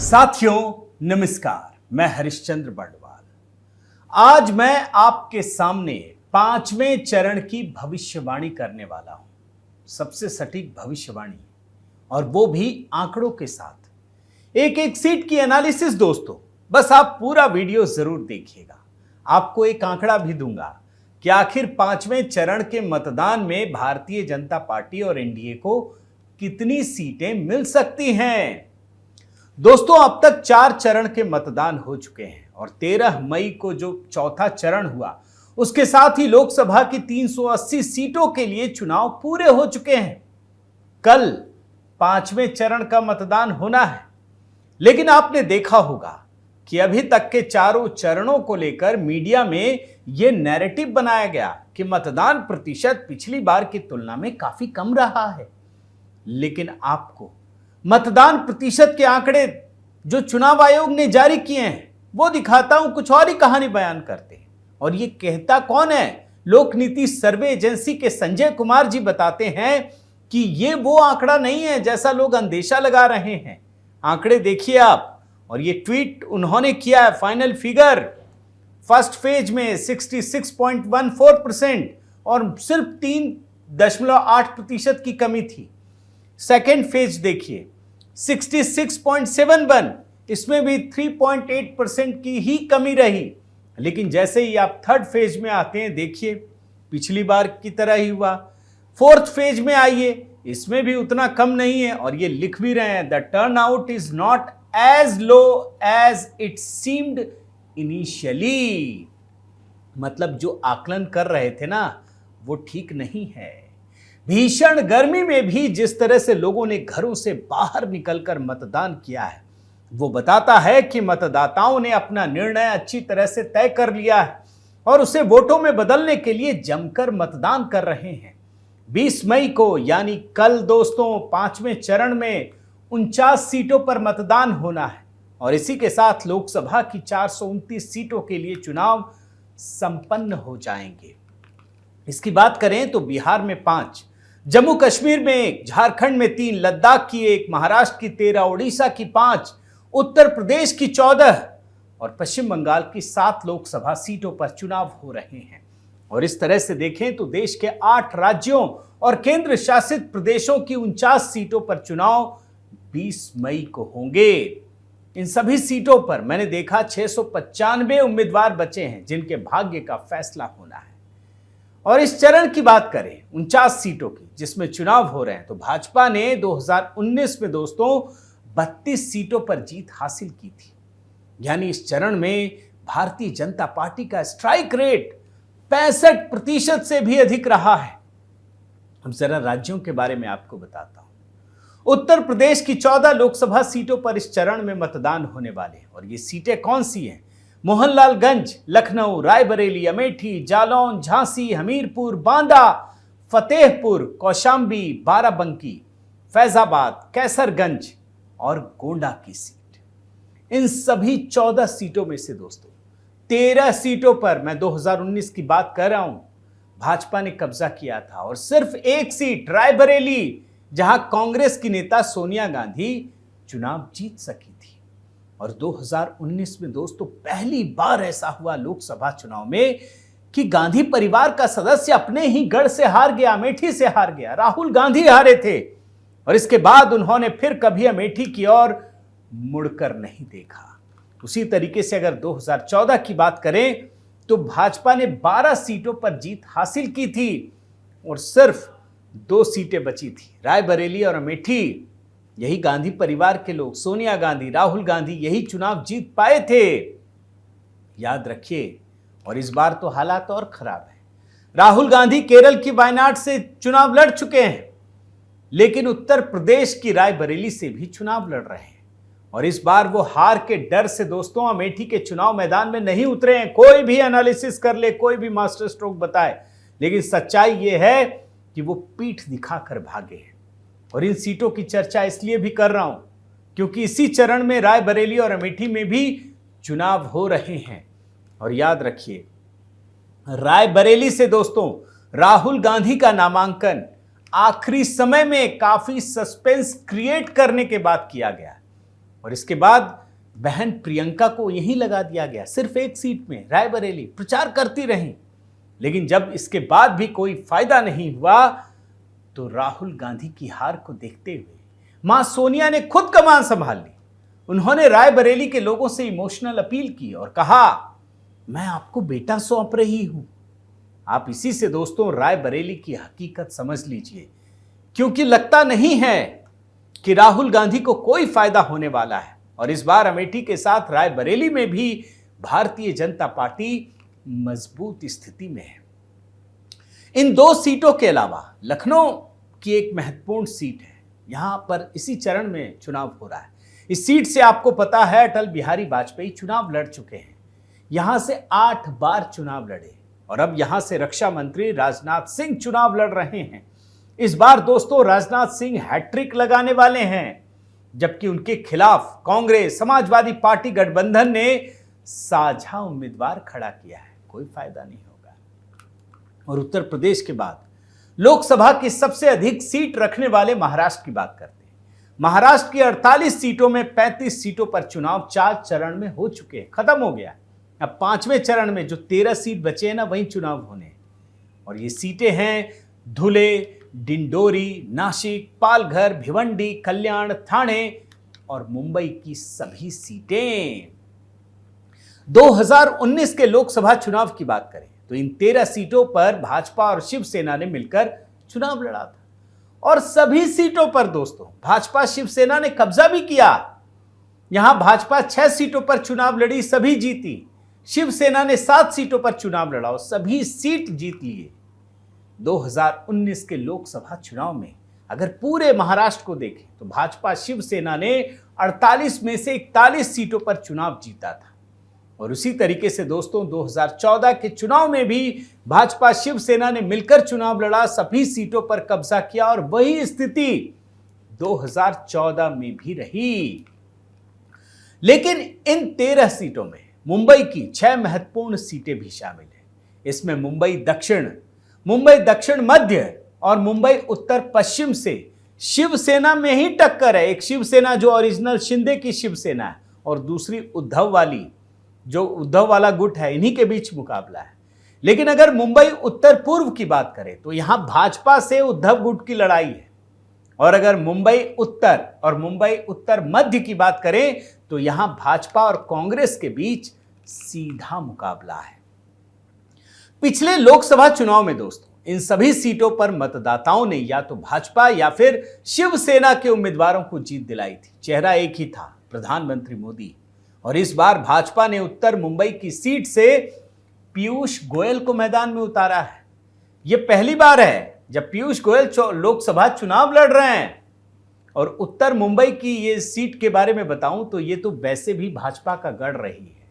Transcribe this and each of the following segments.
साथियों नमस्कार, मैं हरिश्चंद्र बर्डवाल। आज मैं आपके सामने 5वें चरण की भविष्यवाणी करने वाला हूं। सबसे सटीक भविष्यवाणी, और वो भी आंकड़ों के साथ। एक एक सीट की एनालिसिस दोस्तों, बस आप पूरा वीडियो जरूर देखिएगा। आपको एक आंकड़ा भी दूंगा कि आखिर 5वें चरण के मतदान में भारतीय जनता पार्टी और एनडीए को कितनी सीटें मिल सकती हैं। दोस्तों, अब तक 4 चरण के मतदान हो चुके हैं और 13 मई को जो चौथा चरण हुआ उसके साथ ही लोकसभा की 380 सीटों के लिए चुनाव पूरे हो चुके हैं। कल 5वें चरण का मतदान होना है, लेकिन आपने देखा होगा कि अभी तक के चारों चरणों को लेकर मीडिया में यह नैरेटिव बनाया गया कि मतदान प्रतिशत पिछली बार की तुलना में काफी कम रहा है। लेकिन आपको मतदान प्रतिशत के आंकड़े जो चुनाव आयोग ने जारी किए हैं वो दिखाता हूं, कुछ और ही कहानी बयान करते हैं। और ये कहता कौन है? लोक नीति सर्वे एजेंसी के संजय कुमार जी बताते हैं कि ये वो आंकड़ा नहीं है जैसा लोग अंदेशा लगा रहे हैं। आंकड़े देखिए आप, और ये ट्वीट उन्होंने किया है। फाइनल फिगर फर्स्ट फेज में 66.14% और सिर्फ 3.8% की कमी थी। सेकेंड फेज देखिए 66.71, इसमें भी 3.8% की ही कमी रही। लेकिन जैसे ही आप थर्ड फेज में आते हैं, देखिए पिछली बार की तरह ही हुआ। फोर्थ फेज में आइए, इसमें भी उतना कम नहीं है, और ये लिख भी रहे हैं, the turnout is not as low as it seemed initially. मतलब जो आकलन कर रहे थे ना, वो ठीक नहीं है। भीषण गर्मी में भी जिस तरह से लोगों ने घरों से बाहर निकलकर मतदान किया है, वो बताता है कि मतदाताओं ने अपना निर्णय अच्छी तरह से तय कर लिया है और उसे वोटों में बदलने के लिए जमकर मतदान कर रहे हैं। 20 मई को यानी कल दोस्तों 5वें चरण में 49 सीटों पर मतदान होना है, और इसी के साथ लोकसभा की 429 सीटों के लिए चुनाव संपन्न हो जाएंगे। इसकी बात करें तो बिहार में 5, जम्मू कश्मीर में 1, झारखंड में 3, लद्दाख की 1, महाराष्ट्र की 13, उड़ीसा की 5, उत्तर प्रदेश की 14 और पश्चिम बंगाल की 7 लोकसभा सीटों पर चुनाव हो रहे हैं। और इस तरह से देखें तो देश के 8 राज्यों और केंद्र शासित प्रदेशों की 49 सीटों पर चुनाव 20 मई को होंगे। इन सभी सीटों पर मैंने देखा 695 उम्मीदवार बचे हैं जिनके भाग्य का फैसला होना है। और इस चरण की बात करें 49 सीटों की जिसमें चुनाव हो रहे हैं, तो भाजपा ने 2019 में दोस्तों 32 सीटों पर जीत हासिल की थी। यानी इस चरण में भारतीय जनता पार्टी का स्ट्राइक रेट 65% से भी अधिक रहा है। अब जरा राज्यों के बारे में आपको बताता हूं। उत्तर प्रदेश की 14 लोकसभा सीटों पर इस चरण में मतदान होने वाले हैं, और ये सीटें कौन सी हैं? मोहनलालगंज, लखनऊ, रायबरेली, अमेठी, जालौन, झांसी, हमीरपुर, बांदा, फतेहपुर, कौशांबी, बाराबंकी, फैजाबाद, कैसरगंज और गोंडा की सीट। इन सभी 14 सीटों में से दोस्तों 13 सीटों पर, मैं 2019 की बात कर रहा हूं, भाजपा ने कब्जा किया था। और सिर्फ एक सीट रायबरेली, जहां कांग्रेस की नेता सोनिया गांधी चुनाव जीत सकी थी। और 2019 में दोस्तों पहली बार ऐसा हुआ लोकसभा चुनाव में कि गांधी परिवार का सदस्य अपने ही गढ़ से हार गया, अमेठी से हार गया। राहुल गांधी हारे थे और इसके बाद उन्होंने फिर कभी अमेठी की ओर मुड़कर नहीं देखा। उसी तरीके से अगर 2014 की बात करें तो भाजपा ने 12 सीटों पर जीत हासिल की थी और सिर्फ 2 सीटें बची थी, रायबरेली और अमेठी। यही गांधी परिवार के लोग, सोनिया गांधी, राहुल गांधी, यही चुनाव जीत पाए थे, याद रखिए। और इस बार तो हालात और खराब है। राहुल गांधी केरल की वायनाड से चुनाव लड़ चुके हैं, लेकिन उत्तर प्रदेश की रायबरेली से भी चुनाव लड़ रहे हैं। और इस बार वो हार के डर से दोस्तों अमेठी के चुनाव मैदान में नहीं उतरे हैं। कोई भी एनालिसिस कर ले, कोई भी मास्टर स्ट्रोक बताए, लेकिन सच्चाई ये है कि वो पीठ दिखाकर भागे हैं। और इन सीटों की चर्चा इसलिए भी कर रहा हूं क्योंकि इसी चरण में रायबरेली और अमेठी में भी चुनाव हो रहे हैं। और याद रखिए, रायबरेली से दोस्तों राहुल गांधी का नामांकन आखिरी समय में काफी सस्पेंस क्रिएट करने के बाद किया गया। और इसके बाद बहन प्रियंका को यहीं लगा दिया गया, सिर्फ एक सीट में रायबरेली। प्रचार करती रहीं, लेकिन जब इसके बाद भी कोई फायदा नहीं हुआ तो राहुल गांधी की हार को देखते हुए मां सोनिया ने खुद कमान संभाल ली। उन्होंने रायबरेली के लोगों से इमोशनल अपील की और कहा, मैं आपको बेटा सौंप रही हूं। आप इसी से दोस्तों रायबरेली की हकीकत समझ लीजिए, क्योंकि लगता नहीं है कि राहुल गांधी को कोई फायदा होने वाला है। और इस बार अमेठी के साथ रायबरेली में भी भारतीय जनता पार्टी मजबूत स्थिति में है। इन दो सीटों के अलावा लखनऊ की एक महत्वपूर्ण सीट है, यहां पर इसी चरण में चुनाव हो रहा है। इस सीट से आपको पता है अटल बिहारी वाजपेयी चुनाव लड़ चुके हैं, यहां से 8 बार चुनाव लड़े और अब यहां से रक्षा मंत्री राजनाथ सिंह चुनाव लड़ रहे हैं। इस बार दोस्तों राजनाथ सिंह हैट्रिक लगाने वाले हैं, जबकि उनके खिलाफ कांग्रेस समाजवादी पार्टी गठबंधन ने साझा उम्मीदवार खड़ा किया है। कोई फायदा नहीं होगा। और उत्तर प्रदेश के बाद लोकसभा की सबसे अधिक सीट रखने वाले महाराष्ट्र की बात करते हैं। महाराष्ट्र की 48 सीटों में 35 सीटों पर चुनाव 4 चरण में हो चुके हैं, खत्म हो गया। अब 5वें चरण में जो 13 सीट बचे हैं ना, वहीं चुनाव होने। और ये सीटें हैं धुले, डिंडोरी, नासिक, पालघर, भिवंडी, कल्याण, ठाणे और मुंबई की सभी सीटें। 2019 के लोकसभा चुनाव की बात करें तो इन 13 सीटों पर भाजपा और शिवसेना ने मिलकर चुनाव लड़ा था और सभी सीटों पर दोस्तों भाजपा शिवसेना ने कब्जा भी किया। यहां भाजपा 6 सीटों पर चुनाव लड़ी, सभी जीती। शिवसेना ने 7 सीटों पर चुनाव लड़ा और सभी सीट जीत लिए। 2019 के लोकसभा चुनाव में अगर पूरे महाराष्ट्र को देखें तो भाजपा शिवसेना ने 48 में से 41 सीटों पर चुनाव जीता था। और उसी तरीके से दोस्तों 2014 के चुनाव में भी भाजपा शिवसेना ने मिलकर चुनाव लड़ा, सभी सीटों पर कब्जा किया और वही स्थिति 2014 में भी रही। लेकिन इन 13 सीटों में मुंबई की 6 महत्वपूर्ण सीटें भी शामिल हैं। इसमें मुंबई दक्षिण मध्य और मुंबई उत्तर पश्चिम से शिवसेना में ही टक्कर है। एक शिवसेना जो ओरिजिनल शिंदे की शिवसेना है और दूसरी उद्धव वाला गुट है, इन्हीं के बीच मुकाबला है। लेकिन अगर मुंबई उत्तर पूर्व की बात करें तो यहां भाजपा से उद्धव गुट की लड़ाई है। और अगर मुंबई उत्तर और मुंबई उत्तर मध्य की बात करें तो यहां भाजपा और कांग्रेस के बीच सीधा मुकाबला है। पिछले लोकसभा चुनाव में दोस्तों इन सभी सीटों पर मतदाताओं ने या तो भाजपा या फिर शिवसेना के उम्मीदवारों को जीत दिलाई थी। चेहरा एक ही था, प्रधानमंत्री मोदी। और इस बार भाजपा ने उत्तर मुंबई की सीट से पीयूष गोयल को मैदान में उतारा है। यह पहली बार है जब पीयूष गोयल लोकसभा चुनाव लड़ रहे हैं। और उत्तर मुंबई की ये सीट के बारे में बताऊं तो ये तो वैसे भी भाजपा का गढ़ रही है।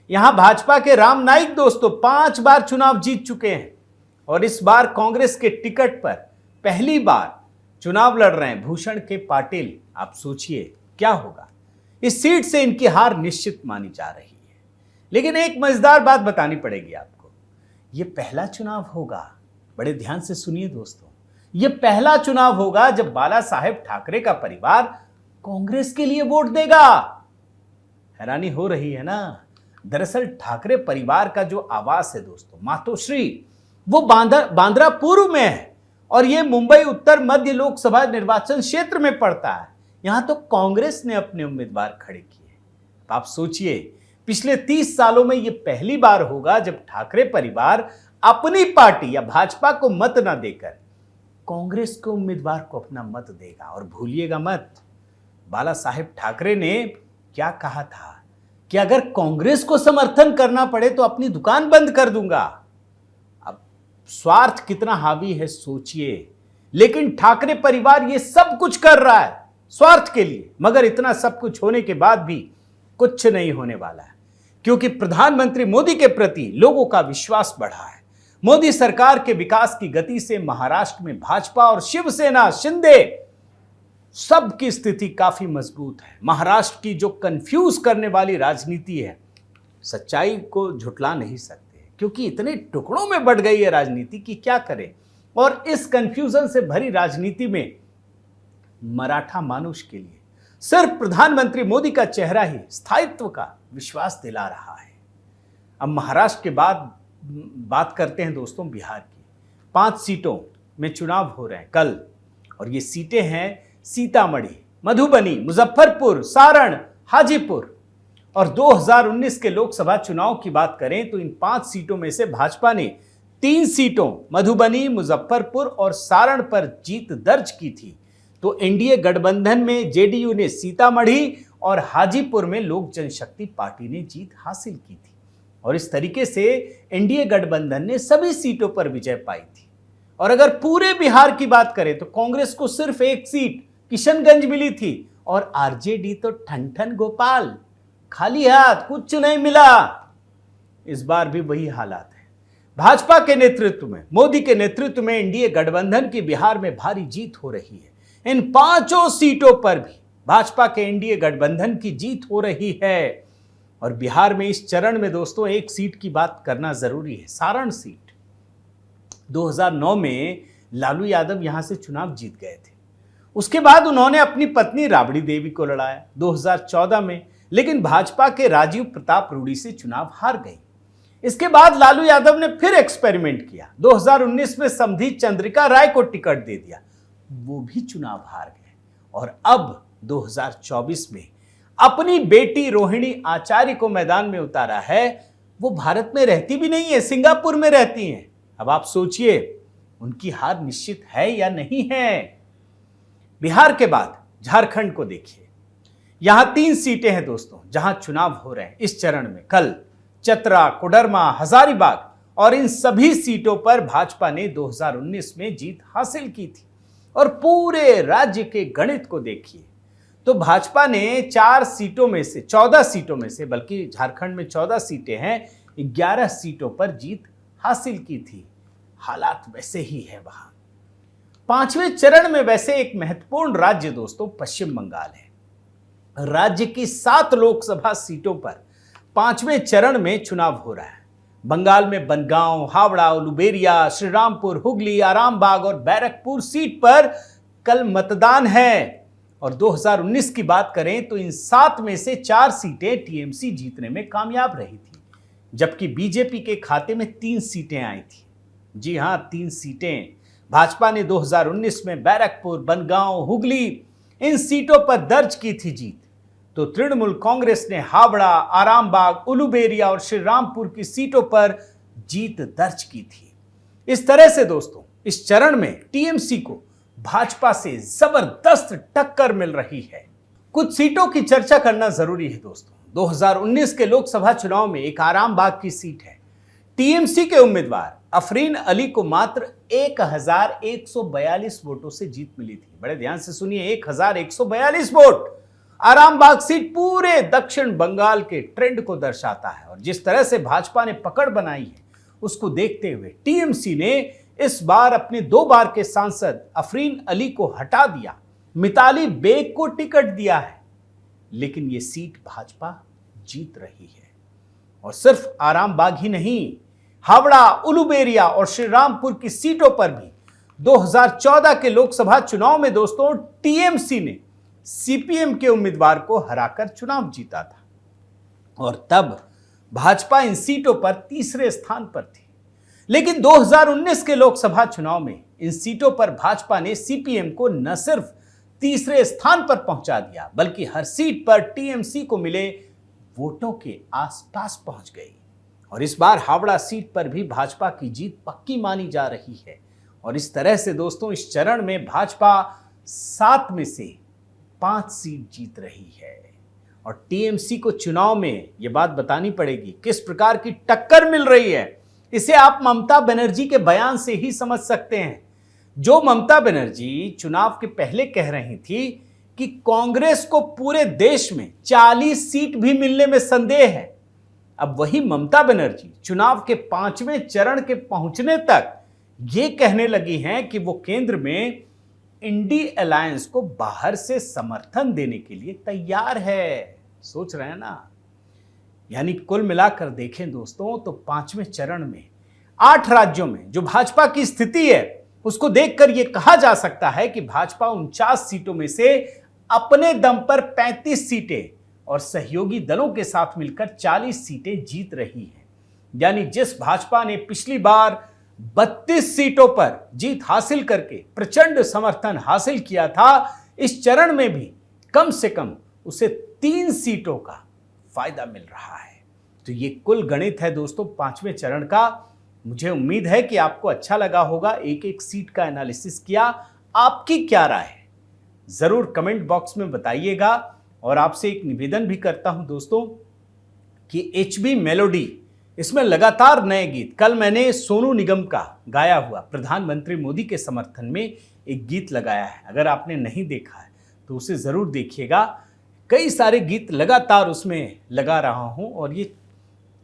यहां भाजपा के राम नाईक दोस्तों 5 बार चुनाव जीत चुके हैं और इस बार कांग्रेस के टिकट पर पहली बार चुनाव लड़ रहे हैं भूषण के पाटिल। आप सोचिए क्या होगा। इस सीट से इनकी हार निश्चित मानी जा रही है। लेकिन एक मजेदार बात बतानी पड़ेगी आपको, यह पहला चुनाव होगा, बड़े ध्यान से सुनिए दोस्तों, यह पहला चुनाव होगा जब बाला साहेब ठाकरे का परिवार कांग्रेस के लिए वोट देगा। हैरानी हो रही है ना। दरअसल ठाकरे परिवार का जो आवास है दोस्तों मातोश्री, वो बांद्रा पूर्व में है और यह मुंबई उत्तर मध्य लोकसभा निर्वाचन क्षेत्र में पड़ता है। यहां तो कांग्रेस ने अपने उम्मीदवार खड़े किए। आप सोचिए, पिछले 30 सालों में यह पहली बार होगा जब ठाकरे परिवार अपनी पार्टी या भाजपा को मत ना देकर कांग्रेस के उम्मीदवार को अपना मत देगा। और भूलिएगा मत, बाला साहेब ठाकरे ने क्या कहा था कि अगर कांग्रेस को समर्थन करना पड़े तो अपनी दुकान बंद कर दूंगा। अब स्वार्थ कितना हावी है सोचिए। लेकिन ठाकरे परिवार ये सब कुछ कर रहा है स्वार्थ के लिए, मगर इतना सब कुछ होने के बाद भी कुछ नहीं होने वाला है, क्योंकि प्रधानमंत्री मोदी के प्रति लोगों का विश्वास बढ़ा है। मोदी सरकार के विकास की गति से महाराष्ट्र में भाजपा और शिवसेना शिंदे सबकी स्थिति काफी मजबूत है। महाराष्ट्र की जो कंफ्यूज करने वाली राजनीति है, सच्चाई को झुटला नहीं सकते, क्योंकि इतने टुकड़ों में बढ़ गई है राजनीति कि क्या करें। और इस कंफ्यूजन से भरी राजनीति में मराठा मानुष के लिए सिर्फ प्रधानमंत्री मोदी का चेहरा ही स्थायित्व का विश्वास दिला रहा है। अब महाराष्ट्र के बाद बात करते हैं दोस्तों बिहार की। 5 सीटों में चुनाव हो रहे हैं कल, और ये सीटें हैं सीतामढ़ी, मधुबनी, मुजफ्फरपुर, सारण, हाजीपुर। और 2019 के लोकसभा चुनाव की बात करें तो इन 5 सीटों में से भाजपा ने 3 सीटों मधुबनी, मुजफ्फरपुर और सारण पर जीत दर्ज की थी। तो एनडीए गठबंधन में जेडीयू ने सीतामढ़ी और हाजीपुर में लोक जनशक्ति पार्टी ने जीत हासिल की थी। और इस तरीके से एनडीए गठबंधन ने सभी सीटों पर विजय पाई थी। और अगर पूरे बिहार की बात करें तो कांग्रेस को सिर्फ 1 सीट किशनगंज मिली थी, और आरजेडी तो ठन गोपाल, खाली हाथ, कुछ नहीं मिला। इस बार भी वही हालात है। भाजपा के नेतृत्व में, मोदी के नेतृत्व में एनडीए गठबंधन की बिहार में भारी जीत हो रही है। इन 5 सीटों पर भी भाजपा के एनडीए गठबंधन की जीत हो रही है। और बिहार में इस चरण में दोस्तों 1 सीट की बात करना जरूरी है, सारण सीट। 2009 में लालू यादव यहां से चुनाव जीत गए थे। उसके बाद उन्होंने अपनी पत्नी राबड़ी देवी को लड़ाया 2014 में, लेकिन भाजपा के राजीव प्रताप रूडी से चुनाव हार गई। इसके बाद लालू यादव ने फिर एक्सपेरिमेंट किया। 2019 में समधी चंद्रिका राय को टिकट दे दिया, वो भी चुनाव हार गए। और अब 2024 में अपनी बेटी रोहिणी आचार्य को मैदान में उतारा है। वो भारत में रहती भी नहीं है, सिंगापुर में रहती हैं। अब आप सोचिए उनकी हार निश्चित है या नहीं है। बिहार के बाद झारखंड को देखिए। यहां 3 सीटें हैं दोस्तों जहां चुनाव हो रहे हैं इस चरण में कल। चतरा, कोडरमा, हजारीबाग, और इन सभी सीटों पर भाजपा ने 2019 में जीत हासिल की थी। और पूरे राज्य के गणित को देखिए तो भाजपा ने 14 सीटों में से, बल्कि झारखंड में 14 सीटें हैं, 11 सीटों पर जीत हासिल की थी। हालात वैसे ही है वहां। 5वें चरण में वैसे एक महत्वपूर्ण राज्य दोस्तों पश्चिम बंगाल है। राज्य की 7 लोकसभा सीटों पर 5वें चरण में चुनाव हो रहा है। बंगाल में बनगांव, हावड़ा, उलुबेरिया, श्रीरामपुर, हुगली, आरामबाग और बैरकपुर सीट पर कल मतदान है। और 2019 की बात करें तो इन 7 में से 4 सीटें टीएमसी जीतने में कामयाब रही थी, जबकि बीजेपी के खाते में 3 सीटें आई थी। जी हां, 3 सीटें भाजपा ने 2019 में बैरकपुर, बनगांव, हुगली इन सीटों पर दर्ज की थी जीत। तो तृणमूल कांग्रेस ने हावड़ा, आरामबाग, उलुबेरिया और श्रीरामपुर की सीटों पर जीत दर्ज की थी। इस तरह से दोस्तों इस चरण में टीएमसी को भाजपा से जबरदस्त टक्कर मिल रही है। कुछ सीटों की चर्चा करना जरूरी है दोस्तों। 2019 के लोकसभा चुनाव में एक आरामबाग की सीट है। टीएमसी के उम्मीदवार अफरीन अली को मात्र 1142 वोटों से जीत मिली थी। बड़े ध्यान से सुनिए, 1142 वोट। आरामबाग सीट पूरे दक्षिण बंगाल के ट्रेंड को दर्शाता है। और जिस तरह से भाजपा ने पकड़ बनाई है उसको देखते हुए टीएमसी ने इस बार अपने 2 बार के सांसद अफरीन अली को हटा दिया, मिताली बेग को टिकट दिया है। लेकिन यह सीट भाजपा जीत रही है। और सिर्फ आरामबाग ही नहीं, हावड़ा, उलुबेरिया और श्रीरामपुर की सीटों पर भी 2014 के लोकसभा चुनाव में दोस्तों टीएमसी ने सीपीएम के उम्मीदवार को हराकर चुनाव जीता था। और तब भाजपा इन सीटों पर तीसरे स्थान पर थी। लेकिन 2019 के लोकसभा चुनाव में इन सीटों पर भाजपा ने सीपीएम को न सिर्फ तीसरे स्थान पर पहुंचा दिया, बल्कि हर सीट पर टीएमसी को मिले वोटों के आसपास पहुंच गई। और इस बार हावड़ा सीट पर भी भाजपा की जीत पक्की मानी जा रही है। और इस तरह से दोस्तों इस चरण में भाजपा 7 में से 5 सीट जीत रही है। और टीएमसी को चुनाव में यह बात बतानी पड़ेगी किस प्रकार की टक्कर मिल रही है। इसे आप ममता बनर्जी के बयान से ही समझ सकते हैं। जो ममता बनर्जी चुनाव के पहले कह रही थी कि कांग्रेस को पूरे देश में 40 सीट भी मिलने में संदेह है, अब वही ममता बनर्जी चुनाव के 5वें चरण के पहुंचने तक ये कहने लगी हैं कि वो केंद्र में इंडी अलायंस को बाहर से समर्थन देने के लिए तैयार है। सोच रहे हैं ना? यानी कुल मिलाकर देखें दोस्तों तो 5वें चरण में 8 राज्यों में जो भाजपा की स्थिति है उसको देखकर यह कहा जा सकता है कि भाजपा 49 सीटों में से अपने दम पर 35 सीटें और सहयोगी दलों के साथ मिलकर 40 सीटें जीत रही है। यानी जिस भाजपा ने पिछली बार 32 सीटों पर जीत हासिल करके प्रचंड समर्थन हासिल किया था, इस चरण में भी कम से कम उसे 3 सीटों का फायदा मिल रहा है। तो ये कुल गणित है दोस्तों 5वें चरण का। मुझे उम्मीद है कि आपको अच्छा लगा होगा, एक एक सीट का एनालिसिस किया। आपकी क्या राय है जरूर कमेंट बॉक्स में बताइएगा। और आपसे एक निवेदन भी करता हूं दोस्तों कि HB मेलोडी, इसमें लगातार नए गीत, कल मैंने सोनू निगम का गाया हुआ प्रधानमंत्री मोदी के समर्थन में एक गीत लगाया है, अगर आपने नहीं देखा है तो उसे जरूर देखिएगा। कई सारे गीत लगातार उसमें लगा रहा हूं और ये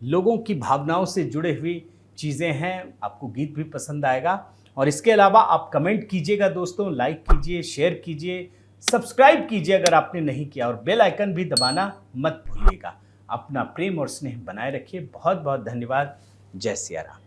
लोगों की भावनाओं से जुड़े हुई चीज़ें हैं, आपको गीत भी पसंद आएगा। और इसके अलावा आप कमेंट कीजिएगा दोस्तों, लाइक कीजिए, शेयर कीजिए, सब्सक्राइब कीजिए अगर आपने नहीं किया, और बेल आइकन भी दबाना मत भूलिएगा। अपना प्रेम और स्नेह बनाए रखिए। बहुत बहुत धन्यवाद। जय सिया राम।